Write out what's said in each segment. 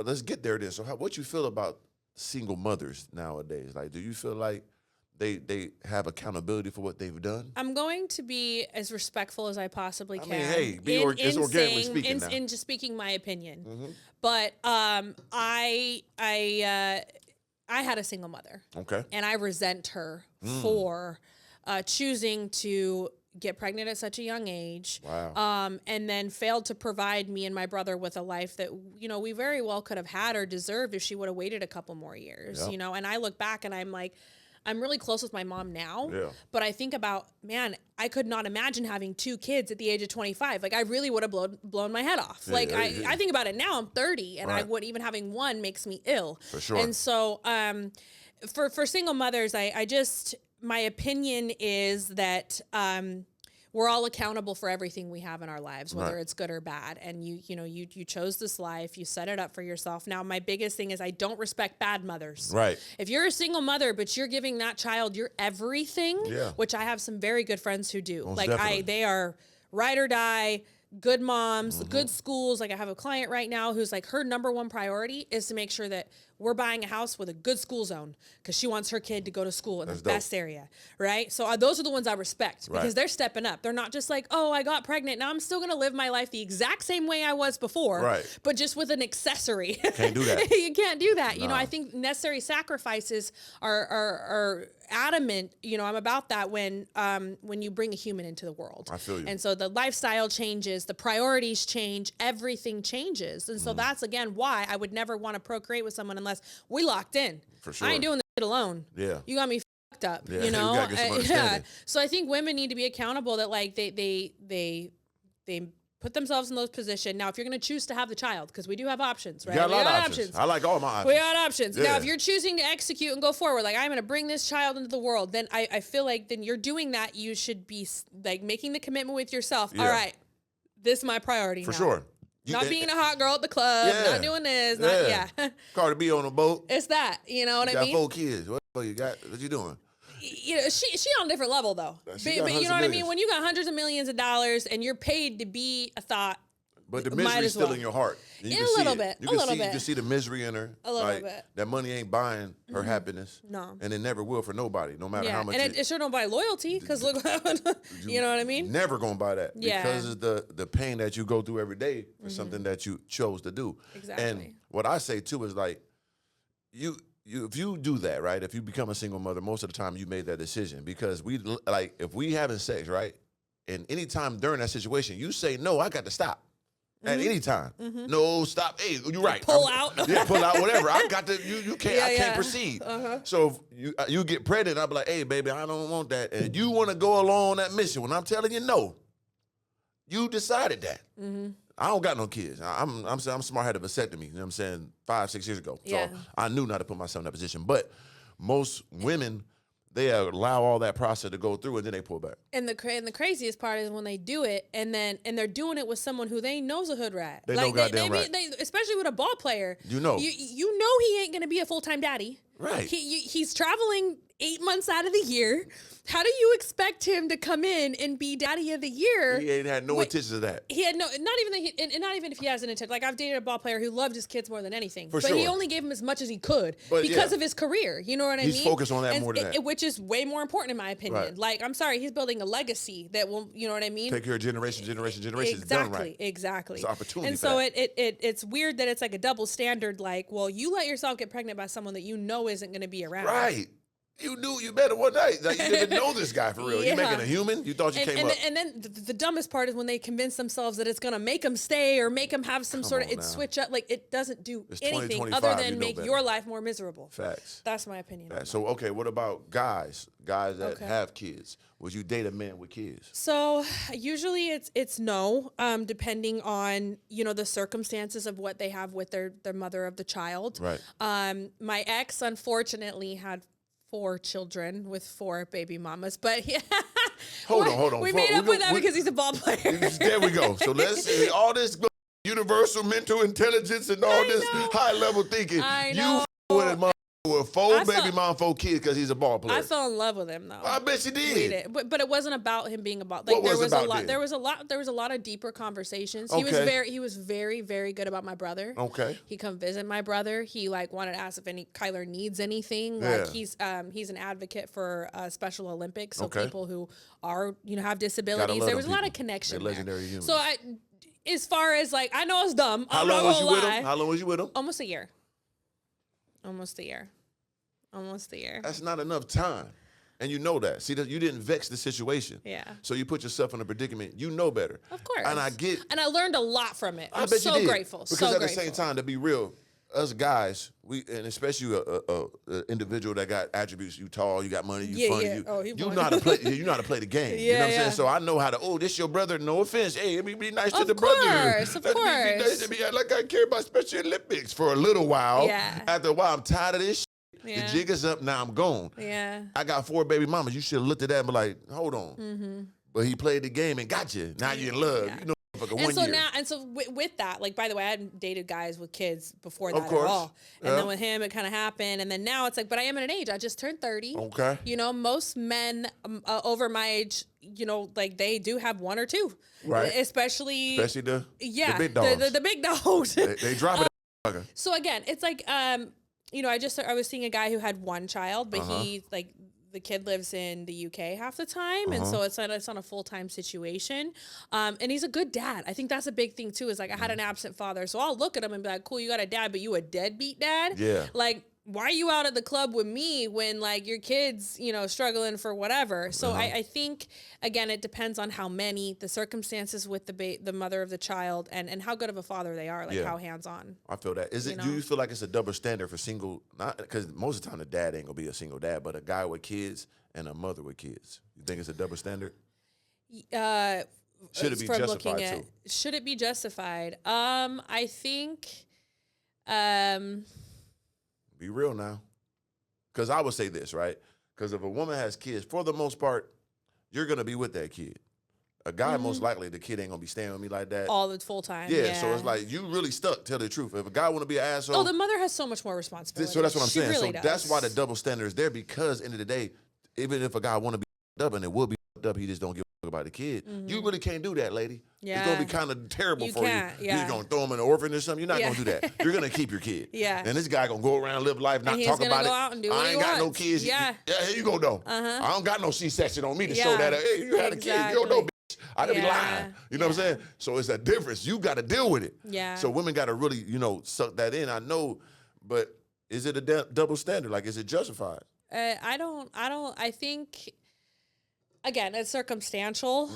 let's get there then. So what you feel about single mothers nowadays? Like, do you feel like they have accountability for what they've done? I'm going to be as respectful as I possibly can. I mean, hey, it's organically speaking now. In just speaking my opinion. Mm-hmm. But I had a single mother. Okay. And I resent her for choosing to get pregnant at such a young age. Wow. And then failed to provide me and my brother with a life that, you know, we very well could have had or deserved if she would have waited a couple more years, Yep. you know? And I look back and I'm like, I'm really close with my mom now, Yeah. but I think about, man, I could not imagine having 2 kids at the age of 25. Like, I really would have blown my head off. Yeah, like, yeah. I think about it now, I'm 30, and Right. even having 1 makes me ill. For sure. And so, for single mothers, I just, my opinion is that, we're all accountable for everything we have in our lives, whether Right. it's good or bad. And you chose this life, you set it up for yourself. Now, my biggest thing is I don't respect bad mothers. Right. If you're a single mother, but you're giving that child your everything, Yeah. which I have some very good friends who do. Most Like definitely. they are ride or die, good moms, good schools. Like I have a client right now who's like, her #1 priority is to make sure that we're buying a house with a good school zone because she wants her kid to go to school in That's the best area, right? So those are the ones I respect because Right. they're stepping up. They're not just like, oh, I got pregnant. Now I'm still going to live my life the exact same way I was before, Right. but just with an accessory. Can't do that. You can't do that. You know, Nah. I think necessary sacrifices are adamant. You know, I'm about that when you bring a human into the world. I feel you. And so the lifestyle changes, the priorities change, everything changes. And so that's, again, why I would never want to procreate with someone unless we locked in. For sure. I ain't doing this shit alone. Yeah. You got me fucked up, Yeah, you you know? gotta get some understanding. So I think women need to be accountable that, like, they put themselves in those positions. Now, if you're going to choose to have the child, because we do have options, right? You got a We lot of got options. I like all my options. We got options. Now, Yeah. if you're choosing to execute and go forward, like, I'm going to bring this child into the world, then I feel like then you're doing that. You should be, like, making the commitment with yourself. Yeah. All right, this is my priority For now. sure. Not being a hot girl at the club, Yeah. not doing this, not, yeah. Cardi B on a boat. It's that, you know what You I got mean? 4 kids. What you got? What you doing? You know, she on a different level, though. She But got you hundreds know of what I mean? millions. When you got hundreds of millions of dollars and you're paid to be a thought, But the Might misery's as still well. in your heart. And you Yeah, can a see little it. bit, You a can little see, You bit. can see the misery in her. A little like, bit. That money ain't buying her happiness. No. And it never will for nobody, no matter yeah. how much. And it sure don't buy loyalty, because look what happened. You know what I mean? Never gonna buy that. Yeah. Because of the pain that you go through every day for something that you chose to do. Exactly. And what I say too is like, if you do that, right? If you become a single mother, most of the time you made that decision because if we having sex, right? And anytime during that situation, you say no, I got to stop. At any time. No, stop. Hey, you're right. Pull out. Yeah, pull out, whatever. I got to, you can't, Yeah, I yeah. can't proceed. So if you get pregnant, I'll be like, hey, baby, I don't want that. And you want to go along that mission. When I'm telling you no, you decided that. I don't got no kids. I'm smart, had a vasectomy, you know what I'm saying, 5-6 years ago. Yeah. So I knew not to put myself in that position. But most women, they allow all that process to go through and then they pull back. And the craziest part is when they do it and they're doing it with someone who they know's a hood rat. They know goddamn right. Especially with a ball player. You know. You know he ain't gonna be a full-time daddy. Right. He's traveling 8 months out of the year. How do you expect him to come in and be daddy of the year? He ain't had no intentions of that. He had not even if he has an intent. Like, I've dated a ball player who loved his kids more than anything. For but he sure. only gave him as much as he could But because yeah. of his career. You know what I mean? He's focused on that And more than that. which is way more important in my opinion. Right. Like, I'm sorry, he's building a legacy that will, you know what I mean? Take care of generation. Exactly, It's done right. exactly. It's an opportunity And for so that. it's weird that it's like a double standard. Like, well, you let yourself get pregnant by someone that you know isn't going to be around. Right. You knew you met him one night. Like, you didn't know this guy for real. Yeah. You making a human? You thought you came up. And then the dumbest part is when they convince themselves that it's going to make them stay or make them have some sort of on now. switch up. Like, it doesn't do It's anything 2025, other you than know make better. your life more miserable. Facts. That's my opinion. on that. So, okay, what about guys? Guys that Okay. have kids. Would you date a man with kids? So usually it's no, depending on, the circumstances of what they have with their mother of the child. Right. My ex, unfortunately, had 4 children with 4 baby mamas, but yeah. Hold on. We made up with that because he's a ball player. There we go. So let's all this universal mental intelligence and all this know. high level thinking. I You know. with a mother with 4 I baby felt- mom, 4 kids because he's a ball player. I fell in love with him though. I bet you did. But it wasn't about him being about. Like What there was was about a lot. then? There was a lot of deeper conversations. Okay. He was very very good about my brother. Okay. He come visit my brother. He like wanted to ask if Kyler needs anything. Yeah. Like he's an advocate for Special Olympics. So Okay. people who are have disabilities. love there them was a lot of people. connection. They're legendary there. humans. So as far as like, I know it's dumb. How I'm long not was you gonna with lie. him? How long was you with him? Almost a year. Almost a year. Almost a year. That's not enough time. And you know that. See, you didn't vex the situation. Yeah. So you put yourself in a predicament. You know better. Of course. And I learned a lot from it. I I'm bet so you did. grateful. Because so at grateful. the same time, to be real, us guys, and especially a individual that got attributes, you tall, you got money, you Yeah, funny, yeah. Oh, he you won. know how to play. You know how to play the game. You know what I'm Yeah, saying? yeah. So I know how to. Oh, this your brother. No offense. Hey, let me be nice to Of the brother. course, of Let me be nice course. to be like I care about Special Olympics for a little while. Yeah. After a while, I'm tired of this. Yeah. The jig is up. Now I'm gone. Yeah. I got 4 baby mamas. You should have looked at that and be like, hold on. Mm-hmm. But he played the game and got you. Now you're in love. Yeah. You know, for And 1 so year. now, with that, like, by the way, I hadn't dated guys with kids before that Of course. at all. And Yeah. then with him, it kind of happened. And then now it's like, but I am at an age. I just turned 30. Okay. You know, most men over my age, like they do have 1 or 2. Right. Especially the big the dogs. big dogs. They drop it. So again, it's like, I was seeing a guy who had 1 child, but he like the kid lives in the UK half the time, and so it's on a full-time situation. And he's a good dad. I think that's a big thing too. Is like I had an absent father, so I'll look at him and be like, "Cool, you got a dad, but you a deadbeat dad." Yeah. Like, why are you out at the club with me when like your kid's struggling for whatever? So I think again it depends on how many, the circumstances with the mother of the child, and how good of a father they are, like how hands on. I feel that. Is it? Do you feel like it's a double standard for single? Not because most of the time the dad ain't gonna be a single dad, but a guy with kids and a mother with kids. You think it's a double standard? Should it be from justified looking at, too? should it be justified? I think. Be real now. Because I would say this, right? Because if a woman has kids, for the most part, you're going to be with that kid. A guy, most likely, the kid ain't going to be staying with me like that. All the full time. Yeah, so it's like, you really stuck, tell the truth. If a guy want to be an asshole. Oh, the mother has so much more responsibility. So that's what I'm She saying. Really So does. that's why the double standard is there, because end of the day, even if a guy want to be up and it will be up, he just don't give a fuck about the kid. You really can't do that, lady. Yeah. It's going to be kind of terrible You for can't, you. yeah. You're going to throw him in an orphan or something. You're not Yeah. going to do that. You're going to keep your kid. Yeah. And this guy going to go around, live life, not And he's talk gonna about go it. out and do what I he ain't got no wants. kids. Yeah. Here you go, though. I don't got no C-section on me to show Yeah. that. Hey, you had a kid. You don't know, bitch. I done be Yeah. lying. You know what I'm saying? So it's a difference. You got to deal with it. Yeah. So women got to really, suck that in. I know, but is it a double standard? Like, is it justified? I think, again, it's circumstantial.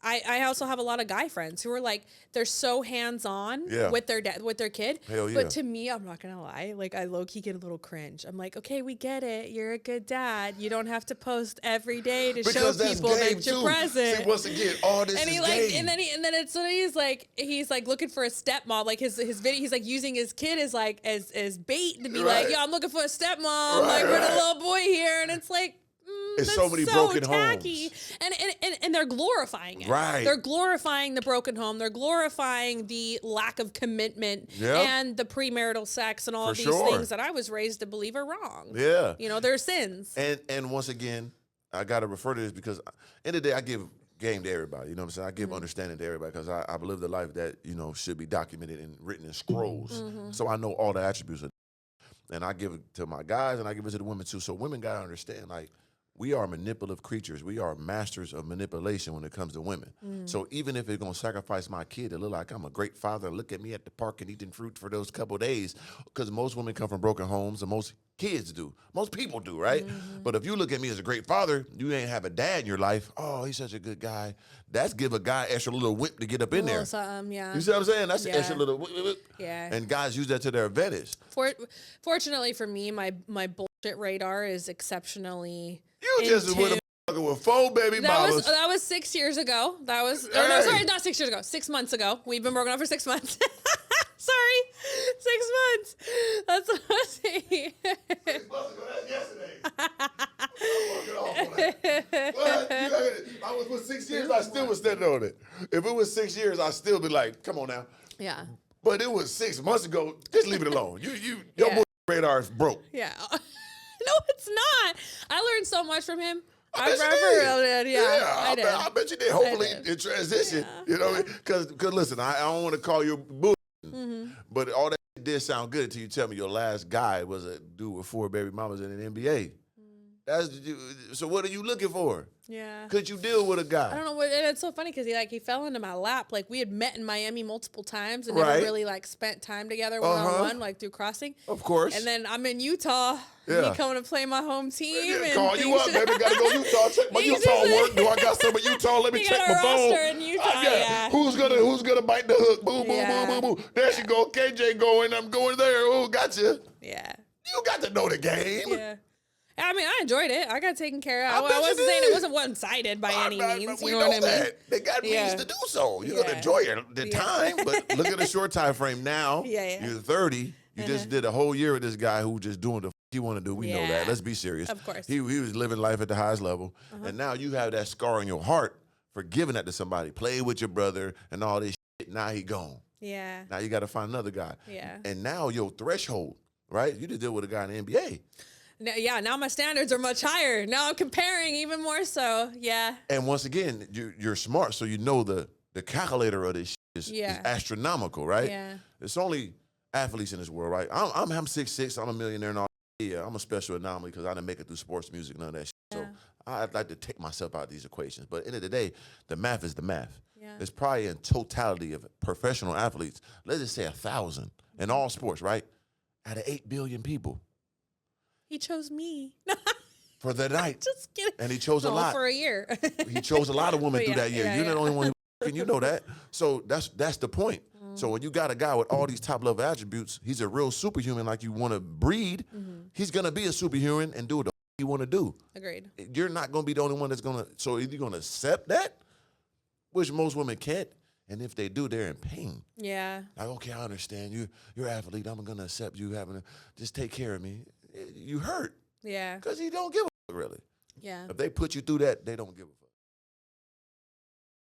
I also have a lot of guy friends who are like, they're so hands-on Yeah. with their with their kid. Hell yeah. But to me, I'm not gonna lie, like I low-key get a little cringe. I'm like, okay, we get it. You're a good dad. You don't have to post every day to show Because that's people game that you're too. present. See, once again, all this And is he like, game. and then it's so he's like looking for a stepmom, like his video. He's like using his kid as like as bait to be Right. like, yo, I'm looking for a stepmom, Right, like we're right. the little boy here, and it's like. It's That's so many broken tacky. homes. And they're glorifying it. Right. They're glorifying the broken home. They're glorifying the lack of commitment Yep. and the premarital sex and all For of these sure. things that I was raised to believe are wrong. Yeah. They're sins. And once again, I got to refer to this because end of the day, I give game to everybody. You know what I'm saying? I give understanding to everybody because I believe the life that, should be documented and written in scrolls. So I know all the attributes of it. And I give it to my guys and I give it to the women too. So women got to understand, like, we are manipulative creatures. We are masters of manipulation when it comes to women. So even if it's going to sacrifice my kid to look like I'm a great father, look at me at the park and eating fruit for those couple of days, because most women come from broken homes and most kids do. Most people do, right? But if you look at me as a great father, you ain't have a dad in your life. Oh, he's such a good guy. That's give a guy extra little whip to get up in there. Yeah. You see what I'm saying? That's Yeah. extra little whip, whip, whip. Yeah. And guys use that to their advantage. Fortunately for me, my bullshit radar is exceptionally. You just with a motherfucker with 4 baby mamas. That was 6 years ago. That was no, sorry, not 6 years ago. 6 months ago. We've been broken up for 6 months. Sorry, 6 months. That's what I'm saying. 6 months ago, that's yesterday. I'm working off on that. What? I was with 6 years, I still was standing on it. If it was 6 years, I'd still be like, come on now. Yeah. But it was 6 months ago. Just leave it alone. Your Yeah. boy radar is broke. Yeah. No, it's not. I learned so much from him. I bet you did. Yeah, I did. I bet you did. Hopefully in transition, you know, Yeah. because listen, I don't want to call you bull, but all that did sound good until you tell me your last guy was a dude with 4 baby mamas in an NBA. So what are you looking for? Yeah. Could you deal with a guy? I don't know what, and it's so funny because he fell into my lap. Like we had met in Miami multiple times and Right. never really like spent time together one-on-one, like through crossing. Of course. And then I'm in Utah. Yeah. He coming to play my home team. Yeah, And call you up, baby. Gotta go Utah. Check my He's Utah just- work. Do I got some of Utah? Let me He check got my a phone. roster in Utah, yeah. Who's gonna bite the hook? Boom, boom, Yeah. boom, boom, boom. There she go. KJ going. I'm going there. Oh, gotcha. Yeah. You got to know the game. Yeah. I mean, I enjoyed it. I got taken care of. I bet I you wasn't saying did. it wasn't one-sided by any means. We You know know what I mean? that. They got means Yeah. to do so. You're Yeah. gonna enjoy the Yeah. time, but look at the short time frame now. Yeah. You're 30. You just did a whole year with this guy who just doing the he want to do. We know that. Yeah. Let's be serious. Of course. He was living life at the highest level, and now you have that scar in your heart for giving that to somebody. Play with your brother and all this shit. Now he gone. Yeah. Now you got to find another guy. Yeah. And now your threshold, right? You just deal with a guy in the NBA. Now my standards are much higher. Now I'm comparing even more so. Yeah. And once again, you're smart, so you know the calculator of this shit is astronomical, right? Yeah. It's only athletes in this world, right? I'm 6'6", I'm a millionaire and all. Yeah, I'm a special anomaly because I didn't make it through sports music, none of that shit. Yeah. So I'd like to take myself out of these equations. But at the end of the day, the math is the math. Yeah. It's probably in totality of professional athletes, let's just say 1,000 in all sports, right? Out of 8 billion people. He chose me. For the night. Just kidding. And he chose a lot. For a year. He chose a lot of women But through that year. You're not the only one who and you know that. So that's the point. So when you got a guy with all these top level attributes, he's a real superhuman like you want to breed. He's gonna be a superhuman and do what the you want to do. Agreed. You're not gonna be the only one that's gonna. So either you're gonna accept that, which most women can't, and if they do, they're in pain. Yeah. Like, okay, I understand you're an athlete. I'm gonna accept you having to just take care of me. You hurt Yeah. because he don't give a fuck, really. Yeah. If they put you through that, they don't give a fuck.